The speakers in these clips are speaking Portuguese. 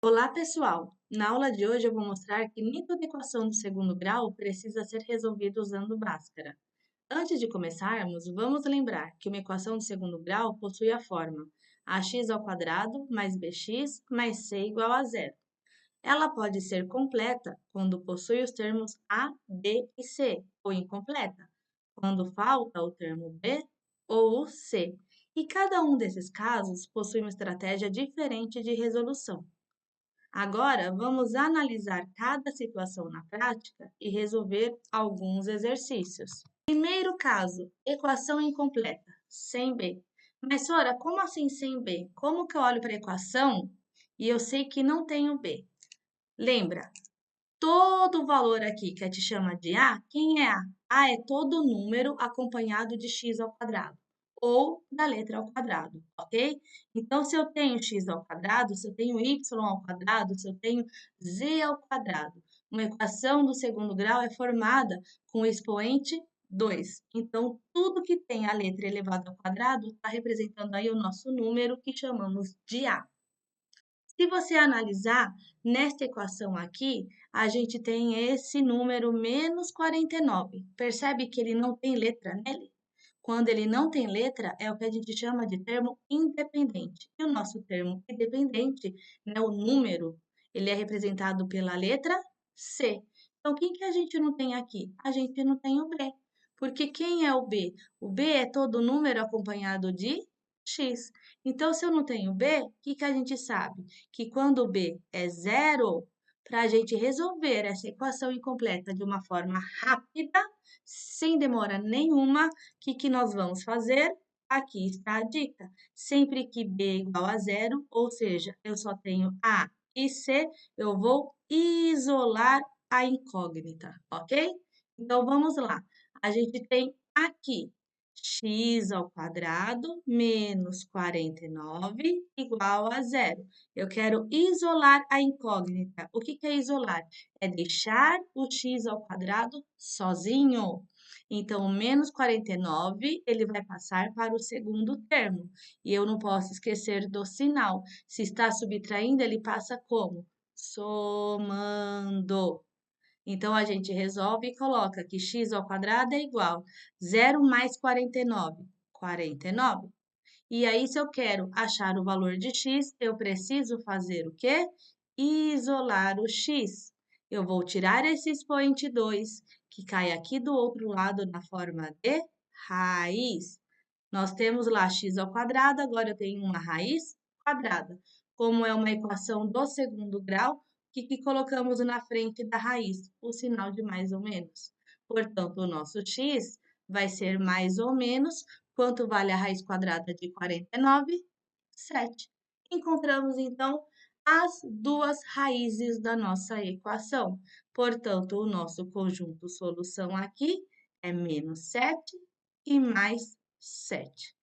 Olá, pessoal! Na aula de hoje eu vou mostrar que nem toda equação do segundo grau precisa ser resolvida usando Bhaskara. Antes de começarmos, vamos lembrar que uma equação de segundo grau possui a forma ax² mais bx mais c igual a zero. Ela pode ser completa quando possui os termos a, b e c, ou incompleta, quando falta o termo b ou o c. E cada um desses casos possui uma estratégia diferente de resolução. Agora, vamos analisar cada situação na prática e resolver alguns exercícios. Primeiro caso, equação incompleta, sem b. Mas, Sora, como assim sem b? Como que eu olho para a equação e eu sei que não tenho b? Lembra, todo valor aqui que a gente chama de a, quem é a? A é todo número acompanhado de x² ou da letra ao quadrado, ok? Então, se eu tenho x², se eu tenho y², se eu tenho z², uma equação do segundo grau é formada com o expoente 2. Então, tudo que tem a letra elevada ao quadrado está representando aí o nosso número que chamamos de a. Se você analisar, nesta equação aqui, a gente tem esse número menos 49. Percebe que ele não tem letra nele? Quando ele não tem letra, é o que a gente chama de termo independente. E o nosso termo independente, né, o número, ele é representado pela letra C. Então, quem que a gente não tem aqui? A gente não tem o B. Porque quem é o B? O B é todo número acompanhado de x. Então, se eu não tenho B, o que a gente sabe? Que quando B é zero, para a gente resolver essa equação incompleta de uma forma rápida, sem demora nenhuma, o que nós vamos fazer? Aqui está a dica. Sempre que B é igual a zero, ou seja, eu só tenho A e C, eu vou isolar a incógnita, ok? Então, vamos lá. A gente tem aqui x² menos 49 igual a zero. Eu quero isolar a incógnita. O que é isolar? É deixar o x² sozinho. Então, o menos 49, ele vai passar para o segundo termo. E eu não posso esquecer do sinal. Se está subtraindo, ele passa como? Somando. Então, a gente resolve e coloca que x² é igual 0 mais 49, 49. E aí, se eu quero achar o valor de x, eu preciso fazer o quê? Isolar o x. Eu vou tirar esse expoente 2, que cai aqui do outro lado na forma de raiz. Nós temos lá x², agora eu tenho uma raiz quadrada. Como é uma equação do segundo grau, o que colocamos na frente da raiz? O sinal de mais ou menos. Portanto, o nosso x vai ser mais ou menos. Quanto vale a raiz quadrada de 49? 7. Encontramos, então, as duas raízes da nossa equação. Portanto, o nosso conjunto solução aqui é menos 7 e mais 7.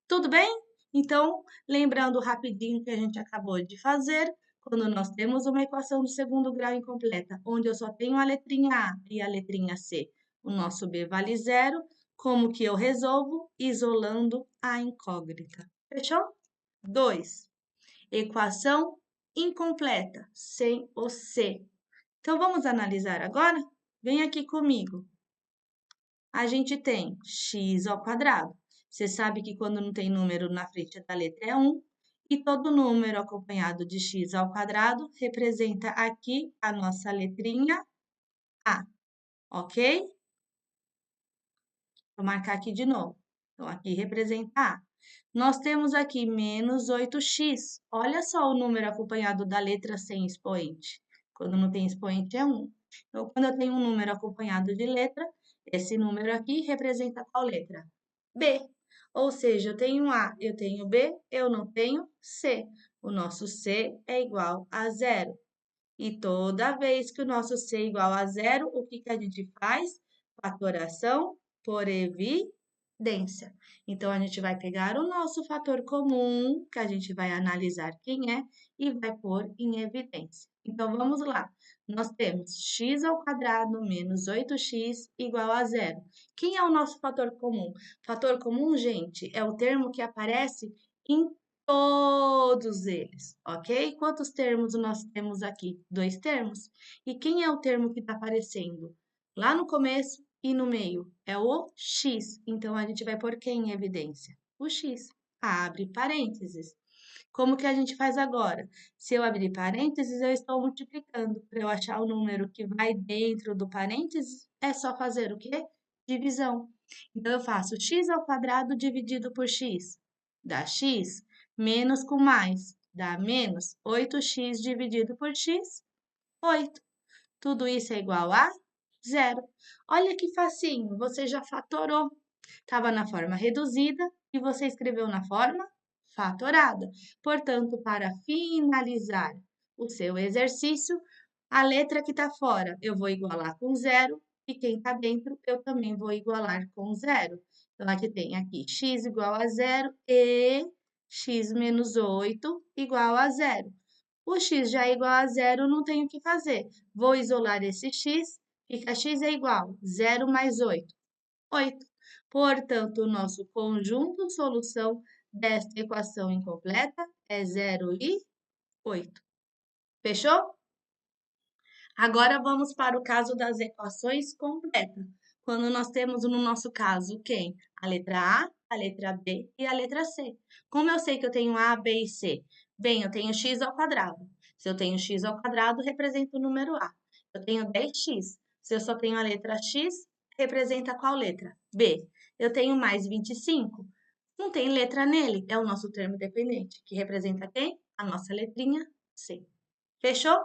Tudo bem? Então, lembrando rapidinho que a gente acabou de fazer, quando nós temos uma equação de segundo grau incompleta, onde eu só tenho a letrinha A e a letrinha C, o nosso B vale zero, como que eu resolvo? Isolando a incógnita. Fechou? 2. Equação incompleta, sem o C. Então, vamos analisar agora? Vem aqui comigo. A gente tem x². Você sabe que quando não tem número na frente da letra é 1, e todo número acompanhado de x² representa aqui a nossa letrinha A, ok? Vou marcar aqui de novo. Então, aqui representa A. Nós temos aqui menos 8x. Olha só o número acompanhado da letra sem expoente. Quando não tem expoente é 1. Então, quando eu tenho um número acompanhado de letra, esse número aqui representa qual letra? B. Ou seja, eu tenho A, eu tenho B, eu não tenho C. O nosso C é igual a zero. E toda vez que o nosso C é igual a zero, o que a gente faz? Fatoração por evidência. Então, a gente vai pegar o nosso fator comum, que a gente vai analisar quem é, e vai pôr em evidência. Então, vamos lá. Nós temos x² menos 8x igual a zero. Quem é o nosso fator comum? Fator comum, gente, é o termo que aparece em todos eles, ok? Quantos termos nós temos aqui? 2 termos. E quem é o termo que está aparecendo? Lá no começo e no meio. É o x. Então, a gente vai pôr quem em evidência? O x. Abre parênteses. Como que a gente faz agora? Se eu abrir parênteses, eu estou multiplicando. Para eu achar o número que vai dentro do parênteses, é só fazer o quê? Divisão. Então, eu faço x ao quadrado dividido por x. Dá x. Menos com mais. Dá menos. 8x dividido por x, 8. Tudo isso é igual a zero. Olha que facinho, você já fatorou. Estava na forma reduzida e você escreveu na forma fatorada. Portanto, para finalizar o seu exercício, a letra que está fora eu vou igualar com zero e quem está dentro eu também vou igualar com zero. Então, aqui tem aqui x igual a zero e x menos 8 igual a zero. O x já é igual a zero, não tenho o que fazer. Vou isolar esse x, fica x é igual a 0 mais 8, 8. Portanto, o nosso conjunto solução desta equação incompleta é 0 e 8. Fechou? Agora vamos para o caso das equações completas. Quando nós temos no nosso caso quem? A letra A letra B e a letra C. Como eu sei que eu tenho A, B e C? Bem, eu tenho x ao quadrado. Se eu tenho x ao quadrado, representa o número A. Eu tenho 10x. Se eu só tenho a letra x, representa qual letra? B. Eu tenho mais 25. Não tem letra nele, é o nosso termo dependente, que representa quem? A nossa letrinha C. Fechou?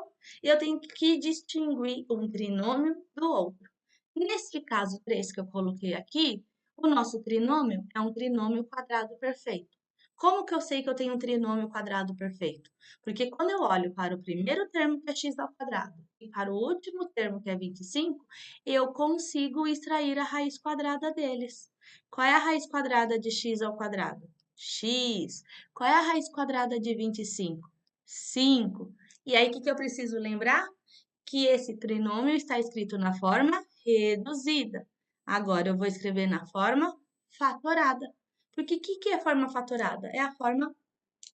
Eu tenho que distinguir um trinômio do outro. Nesse caso 3 que eu coloquei aqui, o nosso trinômio é um trinômio quadrado perfeito. Como que eu sei que eu tenho um trinômio quadrado perfeito? Porque quando eu olho para o primeiro termo, que é x ao quadrado, e para o último termo, que é 25, eu consigo extrair a raiz quadrada deles. Qual é a raiz quadrada de x ao quadrado? X. Qual é a raiz quadrada de 25? 5. E aí, o que eu preciso lembrar? Que esse trinômio está escrito na forma reduzida. Agora, eu vou escrever na forma fatorada. Porque o que é forma fatorada? É a forma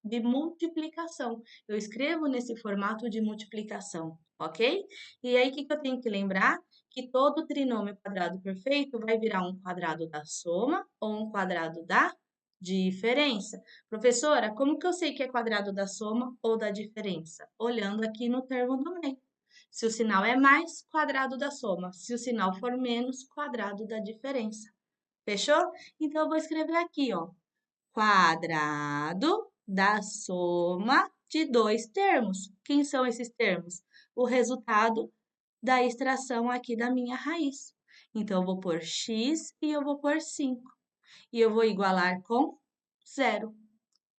de multiplicação. Eu escrevo nesse formato de multiplicação, ok? E aí, o que eu tenho que lembrar? Que todo trinômio quadrado perfeito vai virar um quadrado da soma ou um quadrado da diferença. Professora, como que eu sei que é quadrado da soma ou da diferença? Olhando aqui no termo do meio. Se o sinal é mais, quadrado da soma. Se o sinal for menos, quadrado da diferença. Fechou? Então, eu vou escrever aqui, ó. Quadrado da soma de dois termos. Quem são esses termos? O resultado da extração aqui da minha raiz. Então, eu vou pôr x e eu vou pôr 5. E eu vou igualar com zero.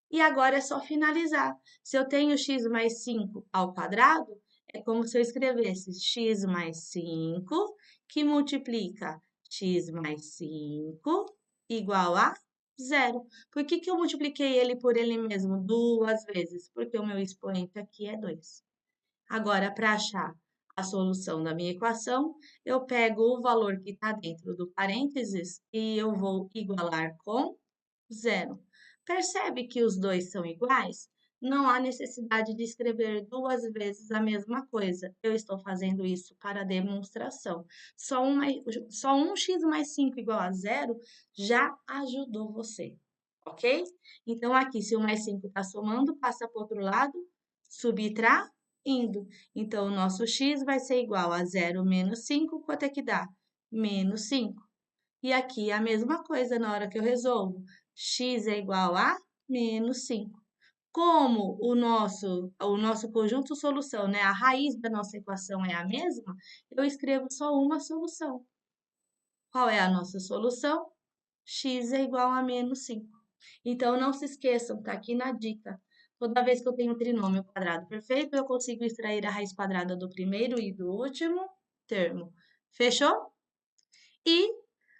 E agora é só finalizar. Se eu tenho x mais 5 ao quadrado, é como se eu escrevesse x mais 5, que multiplica x mais 5 igual a zero. Por que eu multipliquei ele por ele mesmo duas vezes? Porque o meu expoente aqui é 2. Agora, para achar a solução da minha equação, eu pego o valor que está dentro do parênteses e eu vou igualar com zero. Percebe que os dois são iguais? Não há necessidade de escrever duas vezes a mesma coisa. Eu estou fazendo isso para demonstração. Só um x mais 5 igual a zero já ajudou você, ok? Então, aqui, se o mais 5 está somando, passa para o outro lado, subtraindo. Então, o nosso x vai ser igual a 0 menos 5, quanto é que dá? Menos 5. E aqui a mesma coisa na hora que eu resolvo. X é igual a menos 5. Como o nosso conjunto solução, né, a raiz da nossa equação é a mesma, eu escrevo só uma solução. Qual é a nossa solução? X é igual a menos 5. Então, não se esqueçam, tá aqui na dica. Toda vez que eu tenho um trinômio quadrado perfeito, eu consigo extrair a raiz quadrada do primeiro e do último termo. Fechou? E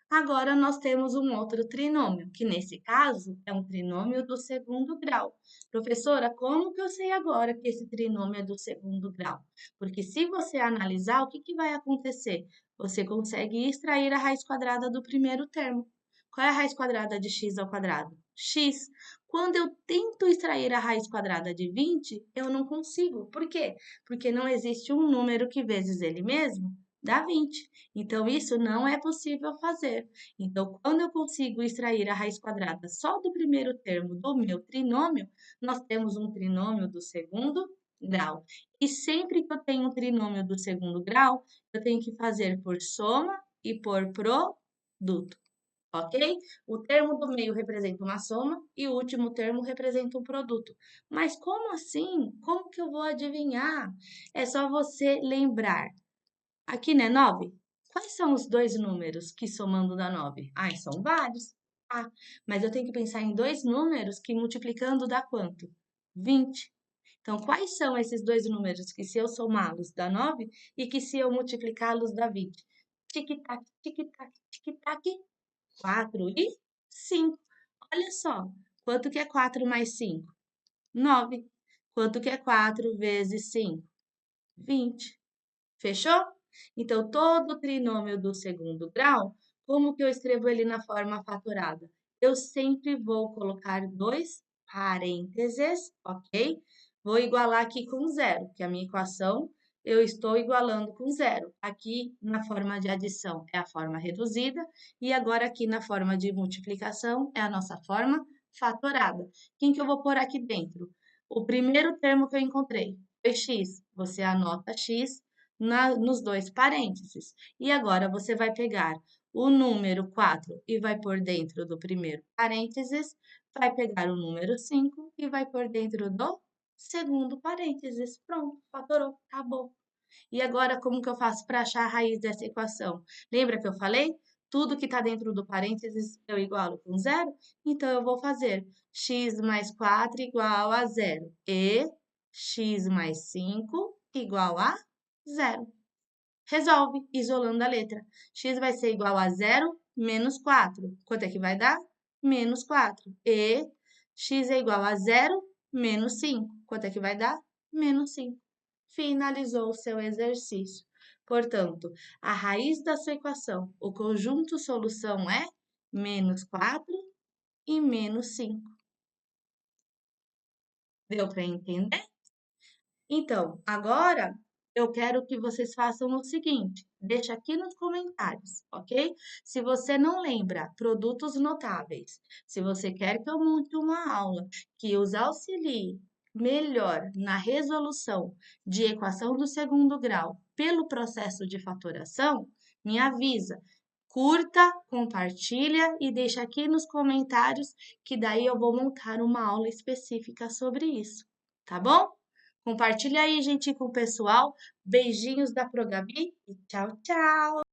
agora nós temos um outro trinômio, que nesse caso é um trinômio do segundo grau. Professora, como que eu sei agora que esse trinômio é do segundo grau? Porque se você analisar, o que vai acontecer? Você consegue extrair a raiz quadrada do primeiro termo. Qual é a raiz quadrada de x ao quadrado? x. Quando eu tento extrair a raiz quadrada de 20, eu não consigo. Por quê? Porque não existe um número que vezes ele mesmo dá 20. Então, isso não é possível fazer. Então, quando eu consigo extrair a raiz quadrada só do primeiro termo do meu trinômio, nós temos um trinômio do segundo grau. E sempre que eu tenho um trinômio do segundo grau, eu tenho que fazer por soma e por produto, ok? O termo do meio representa uma soma e o último termo representa um produto. Mas como assim? Como que eu vou adivinhar? É só você lembrar. Aqui, né, 9? Quais são os dois números que somando dá 9? Ah, são vários. Ah, mas eu tenho que pensar em dois números que multiplicando dá quanto? 20. Então, quais são esses dois números que, se eu somá-los, dá 9 e que, se eu multiplicá-los, dá 20? Tic-tac, tic-tac, tic-tac. 4 e 5. Olha só, quanto que é 4 mais 5? 9. Quanto que é 4 vezes 5? 20. Fechou? Então, todo trinômio do segundo grau, como que eu escrevo ele na forma fatorada? Eu sempre vou colocar dois parênteses, ok? Vou igualar aqui com zero, que a minha equação eu estou igualando com zero. Aqui na forma de adição é a forma reduzida e agora aqui na forma de multiplicação é a nossa forma fatorada. Quem que eu vou pôr aqui dentro? O primeiro termo que eu encontrei foi x. Você anota x nos dois parênteses. E agora você vai pegar o número 4 e vai pôr dentro do primeiro parênteses, vai pegar o número 5 e vai pôr dentro do segundo parênteses. Pronto, fatorou, acabou. E agora, como que eu faço para achar a raiz dessa equação? Lembra que eu falei? Tudo que está dentro do parênteses eu igualo com zero? Então, eu vou fazer x mais 4 igual a zero e x mais 5 igual a zero. Resolve, isolando a letra. X vai ser igual a zero menos 4. Quanto é que vai dar? Menos 4. E x é igual a zero menos 5. Quanto é que vai dar? Menos 5. Finalizou o seu exercício. Portanto, a raiz da sua equação, o conjunto solução é menos 4 e menos 5. Deu para entender? Então, agora eu quero que vocês façam o seguinte, deixa aqui nos comentários, ok? Se você não lembra produtos notáveis, se você quer que eu monte uma aula que os auxilie melhor na resolução de equação do segundo grau pelo processo de fatoração, me avisa. Curta, compartilha e deixa aqui nos comentários que daí eu vou montar uma aula específica sobre isso, tá bom? Compartilha aí, gente, com o pessoal. Beijinhos da Progabi e tchau, tchau!